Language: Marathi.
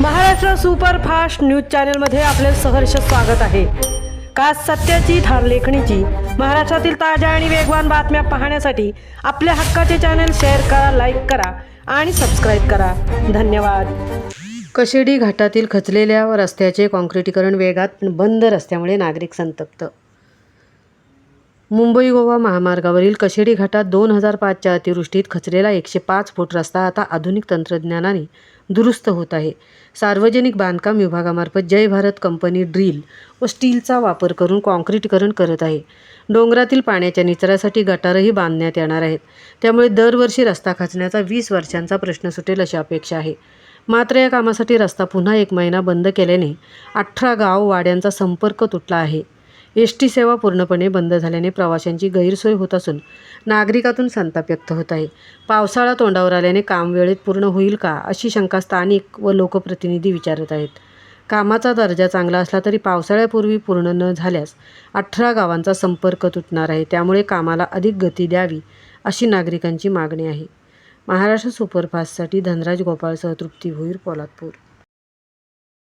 महाराष्ट्र सुपरफास्ट न्यूज चॅनलमध्ये आपले सहर्ष स्वागत आहे। खास सत्याची थार लेखणीची महाराष्ट्रातील ताज्या आणि वेगवान बातम्या पाहण्यासाठी आपल्या हक्काचे चॅनल शेअर करा, लाईक करा आणि सबस्क्राईब करा। धन्यवाद। कशेडी घाटातील खचलेल्या रस्त्याचे काँक्रिटीकरण वेगात, बंद रस्त्यामुळे नागरिक संतप्त। मुंबई गोवा महामार्गावरील कशेडी घाटात 2005च्या अतिवृष्टीत खचलेला 105 फूट रस्ता आता आधुनिक तंत्रज्ञानाने दुरुस्त होत आहे। सार्वजनिक बांधकाम विभागामार्फत जय भारत कंपनी ड्रिल व स्टीलचा वापर करून काँक्रिटीकरण करत आहे। डोंगरातील पाण्याच्या निचऱ्यासाठी गटारही बांधण्यात येणार आहेत। त्यामुळे दरवर्षी रस्ता खचण्याचा 20 वर्षांचा प्रश्न सुटेल अशी अपेक्षा आहे। मात्र या कामासाठी रस्ता पुन्हा 1 महिना बंद केल्याने 18 गाव वाड्यांचा संपर्क तुटला आहे। एसटी सेवा पूर्णपणे बंद झाल्याने प्रवाशांची गैरसोय होत असून नागरिकातून संताप व्यक्त होत आहे। पावसाळा तोंडावर आल्याने काम वेळेत पूर्ण होईल का अशी शंका स्थानिक व लोकप्रतिनिधी विचारत आहेत। कामाचा दर्जा चांगला असला तरी पावसाळ्यापूर्वी पूर्ण न झाल्यास 18 गावांचा संपर्क तुटणार आहे। त्यामुळे कामाला अधिक गती द्यावी अशी नागरिकांची मागणी आहे। महाराष्ट्र सुपरफास्टसाठी धनराज गोपाळसह तृप्ती भोईर, पोलादपूर।